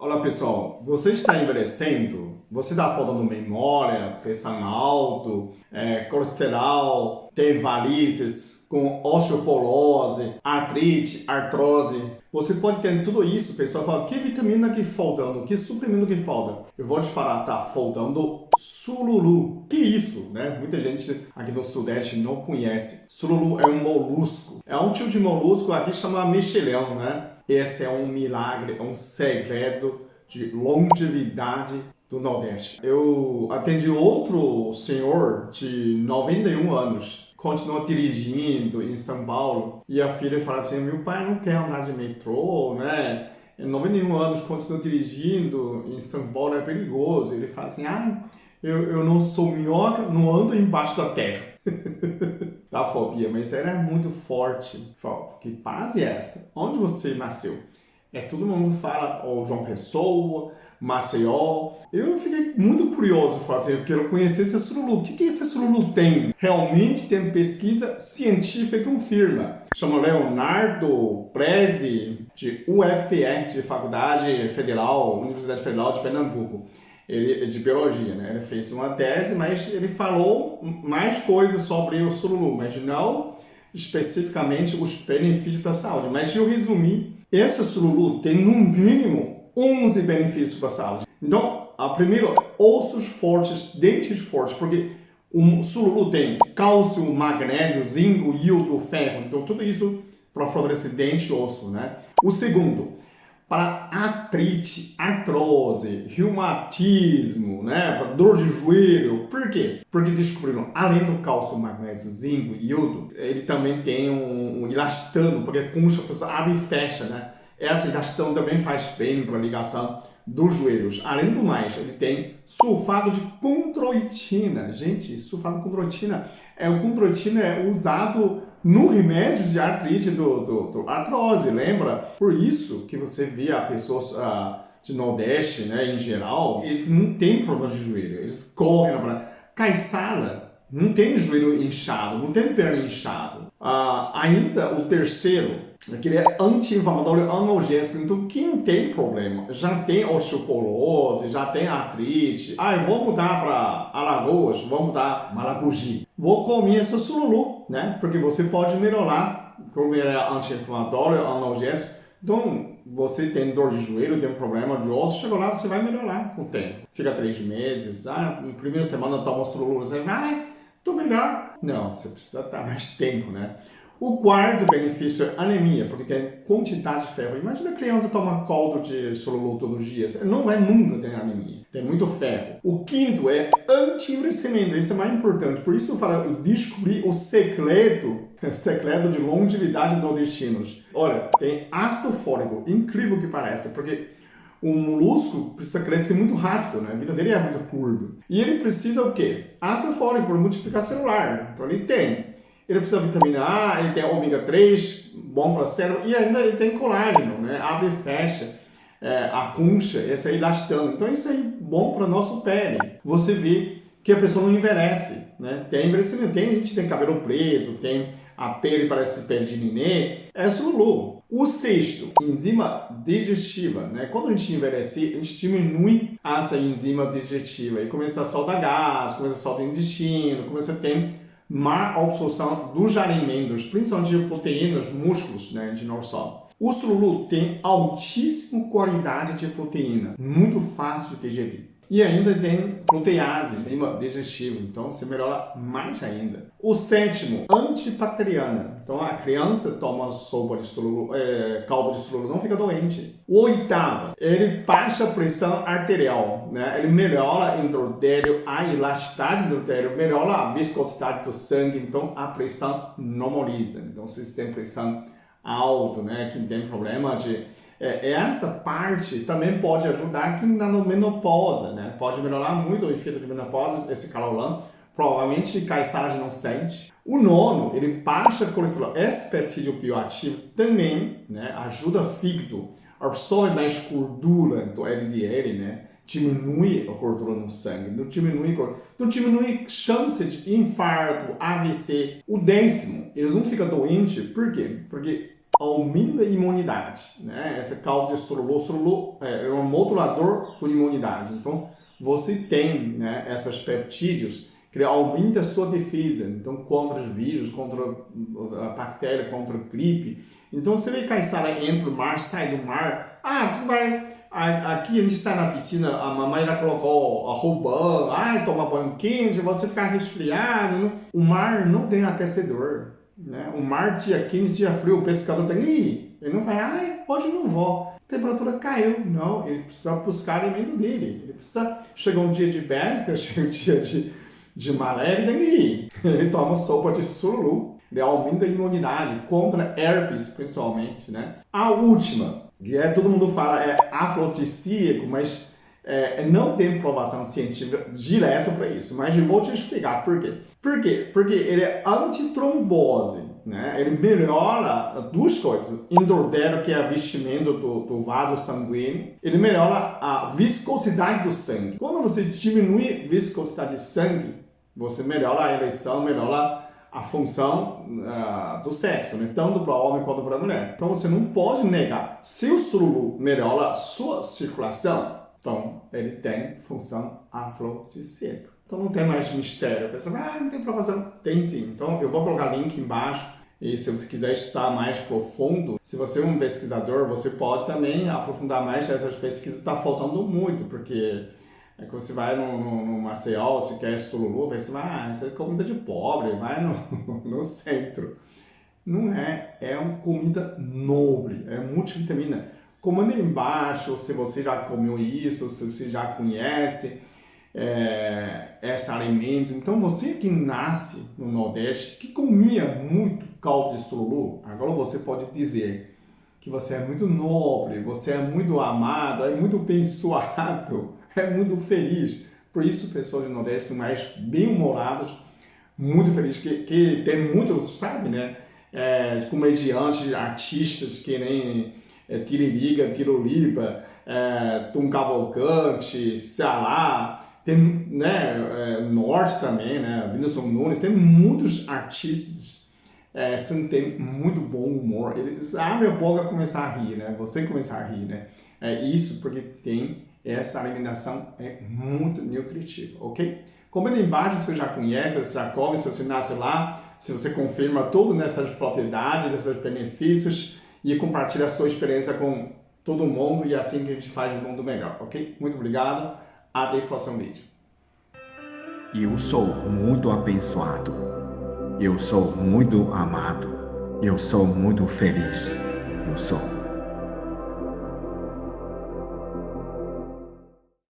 Olá pessoal, você está envelhecendo? Você está faltando memória, pressão alta, colesterol, tem varizes com osteoporose, artrite, artrose. Você pode ter tudo isso. O pessoal fala, que vitamina que faltando? Que suplemento que falta? Eu vou te falar, tá faltando sururu. Que isso, né? Muita gente aqui no Sudeste não conhece. Sururu é um molusco. É um tipo de molusco aqui chama mexilhão, né? Esse é um milagre, é um segredo de longevidade do Nordeste. Eu atendi outro senhor de 91 anos, continua dirigindo em São Paulo, e a filha fala assim, meu pai não quer andar de metrô, né? Em 91 anos, continua dirigindo em São Paulo, é perigoso. Ele fala assim, eu não sou minhoca, não ando embaixo da terra. Da fobia, mas ela é muito forte. Fala, que paz é essa? Onde você nasceu? Todo mundo fala, João Pessoa, Maceió. Eu fiquei muito curioso, eu quero conhecer esse sururu. O que esse sururu tem? Realmente tem pesquisa científica que confirma. Chama Leonardo Prezi, de UFPR, de Faculdade Federal, Universidade Federal de Pernambuco. Ele é de biologia, né? Ele fez uma tese, mas ele falou mais coisas sobre o sururu, mas não especificamente os benefícios da saúde. Mas eu resumi, esse sururu tem no mínimo 11 benefícios para a saúde. Então, primeiro, ossos fortes, dentes fortes, porque o sururu tem cálcio, magnésio, zinco, iodo, ferro. Então, tudo isso para fortalecer dente e osso, né? O segundo, para artrite, artrose, reumatismo, né, para dor de joelho. Por quê? Porque descobriram, além do cálcio, magnésio, zinco e iodo, ele também tem um elastano, porque a concha abre e fecha, né? Essa elastano também faz bem para a ligação dos joelhos. Além do mais, ele tem sulfato de condroitina. Gente, sulfato de condroitina o condroitina é usado no remédio de artrite do artrose, lembra? Por isso que você vê a pessoas de Nordeste, né, em geral, eles não têm problema de joelho, eles correm na praia. Caiçara não tem joelho inchado, não tem perna inchado. Ainda o terceiro, que é anti-inflamatório analgésico. Então, quem tem problema, já tem osteoporose, já tem artrite, eu vou mudar para Alagoas, vou mudar para Maragogi, vou comer essa sururu, né? Porque você pode melhorar, como é anti-inflamatório, analgésico. Então, você tem dor de joelho, tem um problema de osso, chega lá, você vai melhorar com o tempo. Fica 3 meses, na primeira semana toma sururu, você vai, tô melhor. Não, você precisa dar mais tempo, né? O quarto benefício é anemia, porque tem quantidade de ferro. Imagina a criança tomar caldo de sururu todos os dias. Não vai nunca ter anemia. Tem muito ferro. O quinto é anti-envelhecimento. Isso é mais importante. Por isso eu descobri o segredo de longevidade nordestinos. Olha, tem ácido fólico. Incrível que parece, porque o molusco precisa crescer muito rápido, né? A vida dele é muito curta. E ele precisa o quê? Ácido fólico para multiplicar celular. Então ele tem. Ele precisa de vitamina A, ele tem ômega 3, bom para o cérebro, e ainda ele tem colágeno, né? Abre e fecha a concha, esse aí elastano. Então isso aí bom para a nossa pele. Você vê que a pessoa não envelhece, né? Tem envelhecimento, tem gente que tem cabelo preto, tem a pele parece pele de nenê, é sururu. O sexto, enzima digestiva, né? Quando a gente envelhece, a gente diminui essa enzima digestiva e começa a soltar gás, começa a soltar intestino, começa a ter má absorção dos alimentos, principalmente de proteínas, músculos, né, de nosso solo. O sururu tem altíssima qualidade de proteína, muito fácil de digerir. E ainda tem protease, enzima digestiva, então você melhora mais ainda. O sétimo, antibacteriana. Então a criança toma sopa de sururu, caldo de sururu, não fica doente. O oitavo, ele baixa a pressão arterial, né? Ele melhora o endotélio, a elasticidade do endotélio, melhora a viscosidade do sangue, então a pressão normaliza. Então se você tem pressão alta, né, que tem problema de essa parte também pode ajudar quem está na menopausa, né? Pode melhorar muito o efeito de menopausa, esse calorão. Provavelmente Caiçara não sente. O nono, ele baixa o colesterol. Esse peptídeo bioativo também, né, ajuda o fígado, absorve mais gordura do LDL, né? Diminui a gordura no sangue, não diminui chance de infarto, AVC. O décimo, eles não ficam doentes, por quê? Porque aumenta a imunidade, né? Esse caldo de surulu é um modulador de imunidade. Então, você tem, né, essas peptídeos que aumentam a sua defesa, então, contra os vírus, contra a bactéria, contra a gripe. Então, você vê caiçara entra no mar, sai do mar. Você vai... Aqui a gente sai na piscina, a mamãe já colocou a roupa, toma banho quente, você ficar resfriado. O mar não tem aquecedor. Né? O mar, dia 15, dia frio, o pescador tem que ir. Ele não vai, hoje não vou. A temperatura caiu. Não, ele precisa buscar alimento dele. Ele precisa... Chegou um dia de pesca, chega um dia de maré, ele tem que ir. Ele toma sopa de sururu. Ele aumenta a imunidade contra herpes, principalmente. Né? A última, que todo mundo fala, é afrodisíaco, mas não tem provação científica direta para isso. Mas eu vou te explicar por quê. Por quê? Porque ele é antitrombose, né? Ele melhora duas coisas. Endotélio, que é o vestimento do vaso sanguíneo. Ele melhora a viscosidade do sangue. Quando você diminui a viscosidade do sangue, você melhora a ereção, melhora a função do sexo, né? Tanto para homem quanto para mulher. Então você não pode negar. Se o sururu melhora a sua circulação, então ele tem função afrodisíaca. Então não tem mais mistério. A pessoa não tem provação. Tem sim. Então eu vou colocar link embaixo. E se você quiser estudar mais profundo, se você é um pesquisador, você pode também aprofundar mais essas pesquisas. Está faltando muito, porque é que você vai no Maceió, se quer sururu, você vai, isso é comida de pobre, vai no centro. Não é, é uma comida nobre, é multivitamina. Comanda aí embaixo se você já comeu isso, se você já conhece esse alimento. Então você que nasce no Nordeste, que comia muito caldo de sururu, agora você pode dizer que você é muito nobre, você é muito amado, é muito abençoado, é muito feliz. Por isso, pessoas do Nordeste são mais bem-humorados, muito felizes, que tem muitos, sabe, né? Comediantes, artistas que nem Tiririca, Tirolipa, Tom Cavalcante, Ceará, tem, né, Norte também, né? Whindersson Nunes, tem muitos artistas que tem muito bom humor. Eles abrem a boca e começam a rir, né? Você começar a rir, né? É isso porque tem essa alimentação muito nutritiva, ok? Comenta embaixo se você já conhece, se você já come, se você nasce lá, se você confirma tudo nessas propriedades, esses benefícios e compartilha a sua experiência com todo mundo e assim que a gente faz o mundo melhor, ok? Muito obrigado, até o próximo vídeo. Eu sou muito abençoado, eu sou muito amado, eu sou muito feliz, eu sou.